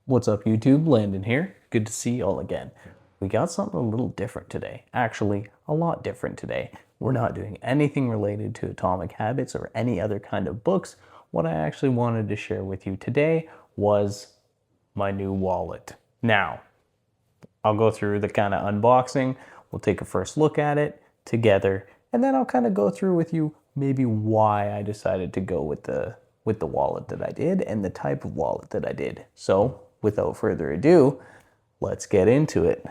What's up, YouTube? Landyn here. Good to see you all again. We got something a little different today. Actually, a lot different today. We're not doing anything related to Atomic Habits or any other kind of books. What I actually wanted to share with you today was my new wallet. Now, I'll go through the kind of unboxing. We'll take a first look at it together, and then I'll kind of go through with you maybe why I decided to go with the wallet that I did and the type of wallet that I did. So, without further ado, let's get into it.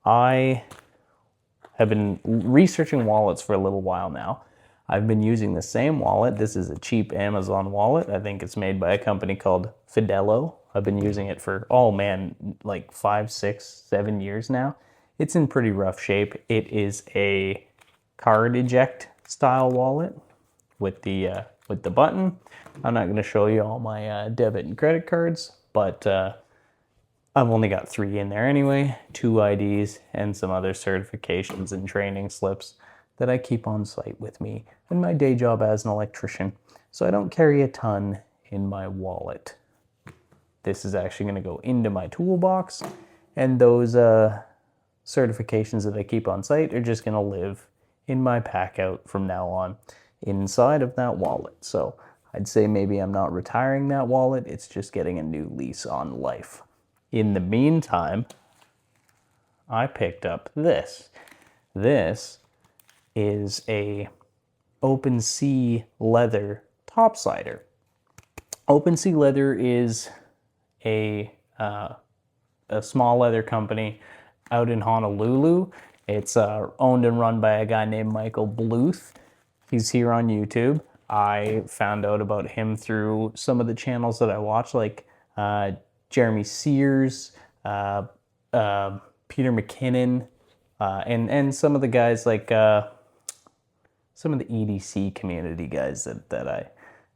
I have been researching wallets for a little while now. I've been using the same wallet. This is a cheap Amazon wallet. I think it's made by a company called Fidelo. I've been using it for, oh man, like 5, 6, 7 years now. It's in pretty rough shape. It is a card eject style wallet with the button. I'm not going to show you all my debit and credit cards, but I've only got 3 in there anyway, 2 IDs and some other certifications and training slips that I keep on site with me in my day job as an electrician. So I don't carry a ton in my wallet. This is actually going to go into my toolbox, and those certifications that I keep on site are just going to live in my pack out from now on inside of that wallet. So I'd say maybe I'm not retiring that wallet, it's just getting a new lease on life. In the meantime, I picked up this. This is a open sea leather topsider. Open sea leather is a small leather company out in Honolulu. It's owned and run by a guy named Michael Bluth. He's here on YouTube. I found out about him through some of the channels that I watch, like Jeremy Sears, Peter McKinnon, and some of the guys like some of the EDC community guys that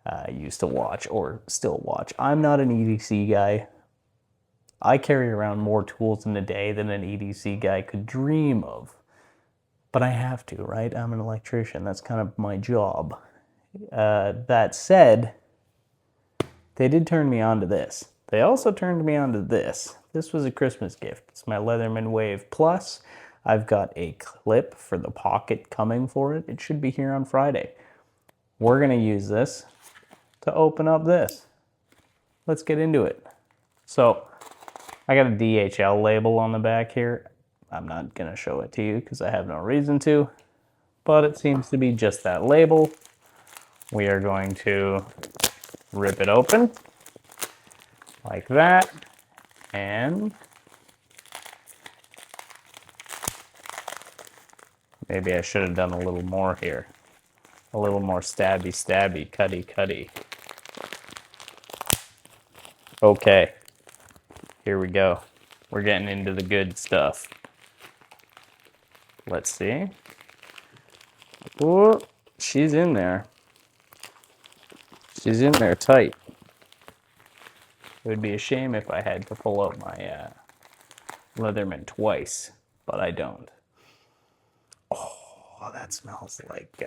I used to watch or still watch. I'm not an EDC guy. I carry around more tools in a day than an EDC guy could dream of. But I have to, right? I'm an electrician. That's kind of my job. That said, they did turn me on to this. They also turned me on to this. This was a Christmas gift. It's my Leatherman Wave Plus. I've got a clip for the pocket coming for it. It should be here on Friday. We're going to use this to open up this. Let's get into it. So, I got a DHL label on the back here. I'm not going to show it to you because I have no reason to, but it seems to be just that label. We are going to rip it open like that, and maybe I should have done a little more here. A little more stabby, cutty. Okay, here we go. We're getting into the good stuff. Let's see. Oh, she's in there. She's in there tight. It would be a shame if I had to pull out my Leatherman twice, but I don't. Oh, that smells like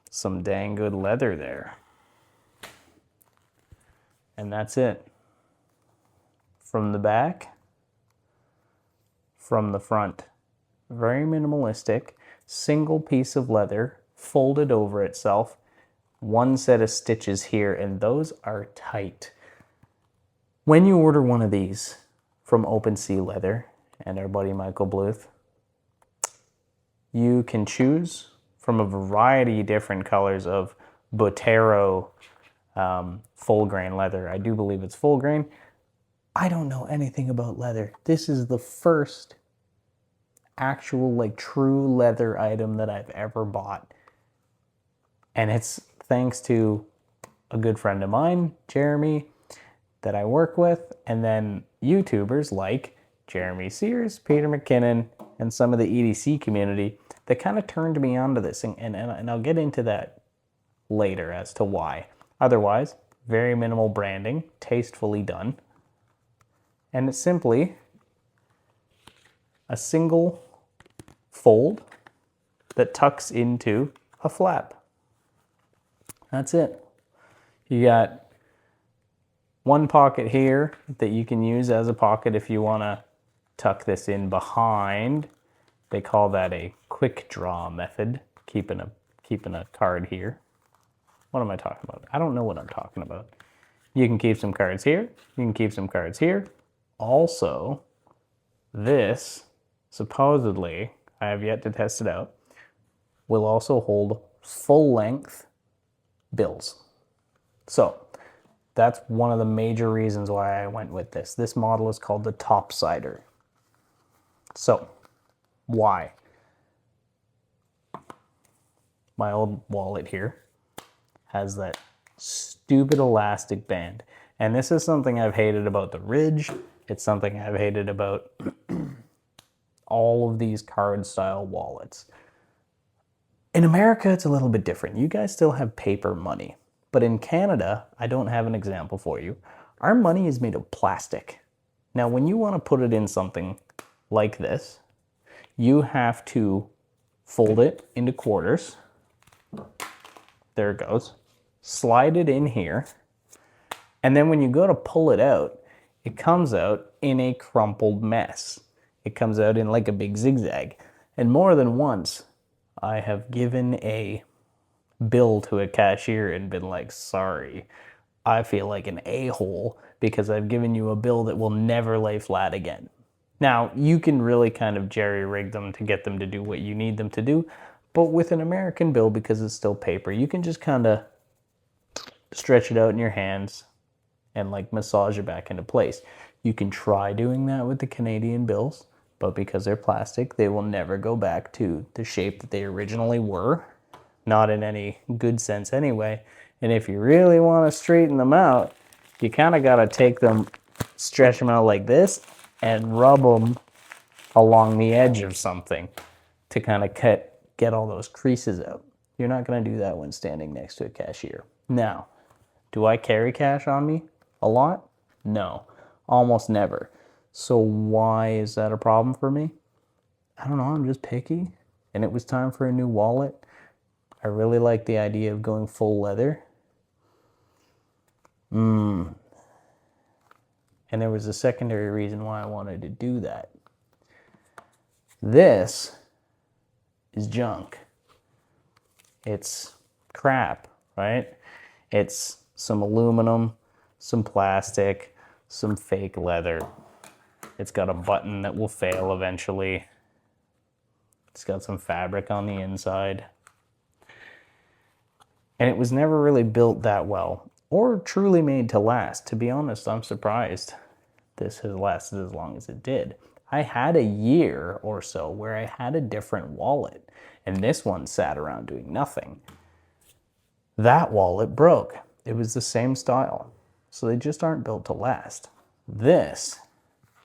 some dang good leather there. And that's it. From the back, from the front. Very minimalistic, single piece of leather folded over itself, one set of stitches here, and those are tight. When you order one of these from Open Sea Leather and our buddy Michael Bluth, you can choose from a variety of different colors of Botero full grain leather. I do believe it's full grain. I don't know anything about leather. This is the first actual like true leather item that I've ever bought, and it's thanks to a good friend of mine, Jeremy, that I work with, and then YouTubers like Jeremy Sears, Peter McKinnon, and some of the EDC community that kind of turned me onto this, and I'll get into that later as to why. Otherwise, very minimal branding, tastefully done, and it's simply a single fold that tucks into a flap. That's it. You got one pocket here that you can use as a pocket if you want to tuck this in behind. They call that a quick draw method, keeping a card here. What am I talking about? I don't know what I'm talking about. You can keep some cards here. You can keep some cards here. Also, this, supposedly, I have yet to test it out, will also hold full-length bills. So, that's one of the major reasons why I went with this. This model is called the Topsider. So, why? My old wallet here has that stupid elastic band. And this is something I've hated about the Ridge. It's something I've hated about all of these card style wallets. In America, it's a little bit different. You guys still have paper money. But in Canada, I don't have an example for you. Our money is made of plastic. Now, when you want to put it in something like this, you have to fold it into quarters. There it goes. Slide it in here. And then when you go to pull it out, it comes out in a crumpled mess. It comes out in like a big zigzag. And more than once, I have given a bill to a cashier and been like, sorry, I feel like an a-hole because I've given you a bill that will never lay flat again. Now, you can really kind of jerry-rig them to get them to do what you need them to do, but with an American bill, because it's still paper, you can just kind of stretch it out in your hands and like massage it back into place. You can try doing that with the Canadian bills, but because they're plastic, they will never go back to the shape that they originally were. Not in any good sense anyway. And if you really want to straighten them out, you kind of got to take them, stretch them out like this, and rub them along the edge of something to kind of get all those creases out. You're not going to do that when standing next to a cashier. Now, do I carry cash on me a lot? No, almost never. So why is that a problem for me? I don't know, I'm just picky. And it was time for a new wallet. I really like the idea of going full leather. And there was a secondary reason why I wanted to do that. This is junk. It's crap, right? It's some aluminum, some plastic, some fake leather. It's got a button that will fail eventually. It's got some fabric on the inside. And it was never really built that well or truly made to last. To be honest, I'm surprised this has lasted as long as it did. I had a year or so where I had a different wallet, and this one sat around doing nothing. That wallet broke. It was the same style, so they just aren't built to last. This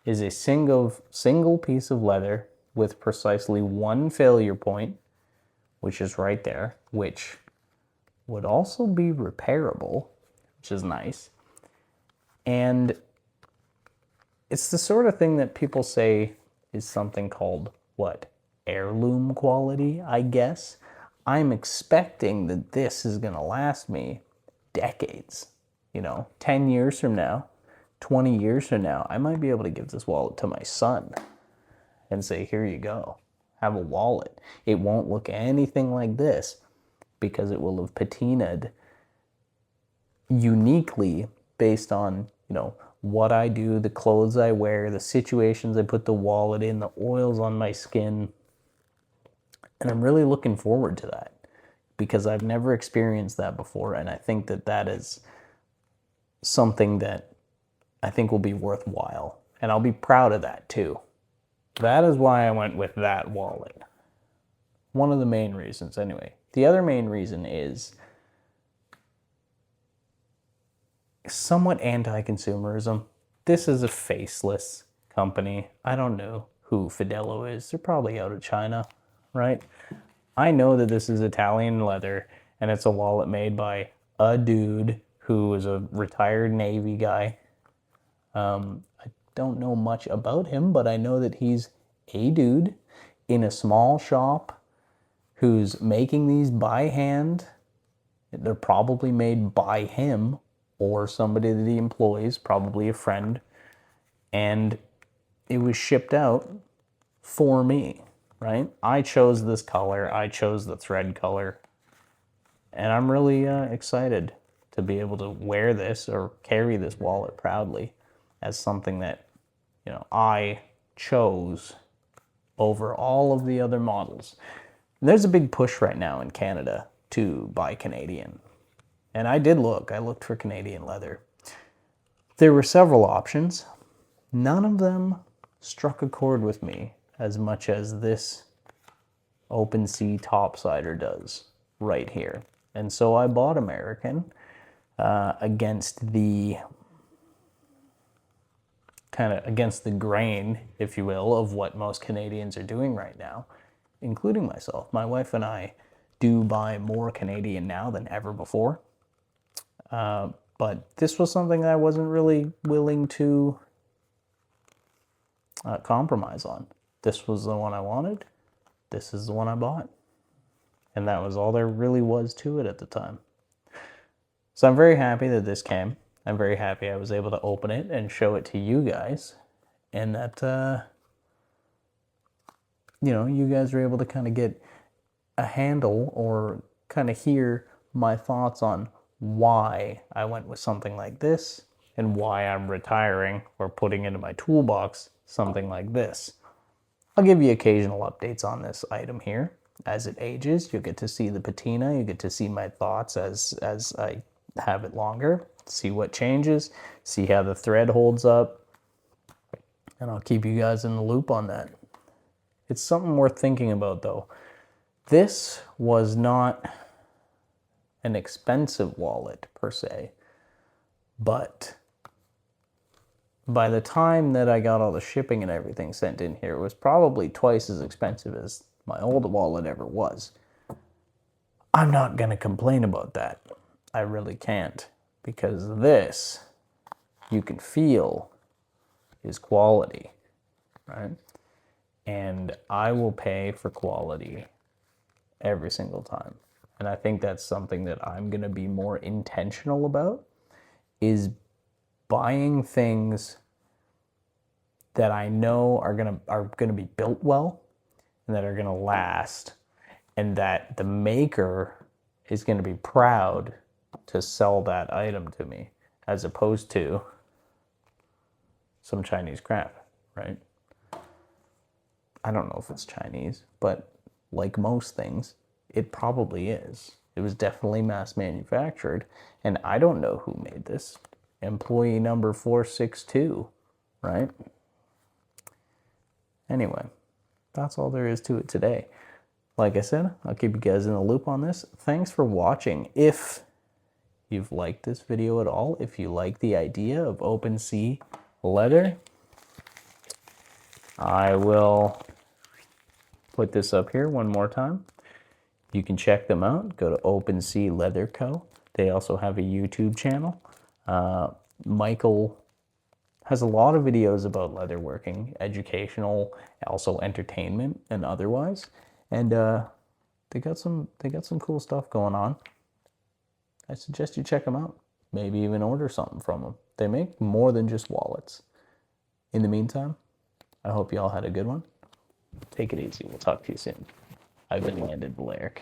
is a single piece of leather with precisely one failure point, which is right there, which would also be repairable, which is nice. And it's the sort of thing that people say is something called, what, heirloom quality, I guess. I'm expecting that this is going to last me decades. 10 years from now, 20 years from now, I might be able to give this wallet to my son and say, here you go, have a wallet. It won't look anything like this because it will have patinaed uniquely based on, what I do, the clothes I wear, the situations I put the wallet in, the oils on my skin. And I'm really looking forward to that because I've never experienced that before. And I think that that is something that I think will be worthwhile. And I'll be proud of that too. That is why I went with that wallet. One of the main reasons anyway. The other main reason is somewhat anti-consumerism. This is a faceless company. I don't know who Fidelo is. They're probably out of China, right? I know that this is Italian leather and it's a wallet made by a dude who is a retired Navy guy. I don't know much about him, but I know that he's a dude in a small shop who's making these by hand. They're probably made by him or somebody that he employs, probably a friend, and it was shipped out for me, right? I chose this color, I chose the thread color, and I'm really excited to be able to wear this or carry this wallet proudly as something that, you know, I chose over all of the other models. There's a big push right now in Canada to buy Canadian. And I did look. I looked for Canadian leather. There were several options. None of them struck a chord with me as much as this OpenSea Topsider does right here. And so I bought American against the against the grain, if you will, of what most Canadians are doing right now, including myself. My wife and I do buy more Canadian now than ever before. But this was something that I wasn't really willing to compromise on. This was the one I wanted. This is the one I bought. And that was all there really was to it at the time. So I'm very happy that this came. I'm very happy I was able to open it and show it to you guys. And that, you know, you guys are able to kind of get a handle or kind of hear my thoughts on why I went with something like this and why I'm retiring or putting into my toolbox something like this. I'll give you occasional updates on this item here. As it ages, you'll get to see the patina, you get to see my thoughts as I have it longer, see what changes, see how the thread holds up, and I'll keep you guys in the loop on that. It's something worth thinking about though. This was not an expensive wallet per se, but by the time that I got all the shipping and everything sent in here, it was probably twice as expensive as my old wallet ever was. I'm not going to complain about that. I really can't, because this, you can feel, is quality, right? And I will pay for quality every single time. And I think that's something that I'm going to be more intentional about, is buying things that I know are gonna be built well and that are gonna last, and that the maker is gonna be proud to sell that item to me, as opposed to some Chinese crap, right? I don't know if it's Chinese, but like most things, it probably is. It was definitely mass manufactured, and I don't know who made this. Employee number 462, right? Anyway, that's all there is to it today. Like I said, I'll keep you guys in the loop on this. Thanks for watching. If you've liked this video at all, if you like the idea of OpenSea leather, I will put this up here one more time. You can check them out. Go to OpenSea Leather Co. They also have a YouTube channel. Michael has a lot of videos about leatherworking, educational, also entertainment and otherwise. And they got some cool stuff going on. I suggest you check them out. Maybe even order something from them. They make more than just wallets. In the meantime, I hope you all had a good one. Take it easy. We'll talk to you soon. I've been Landyn Valeric.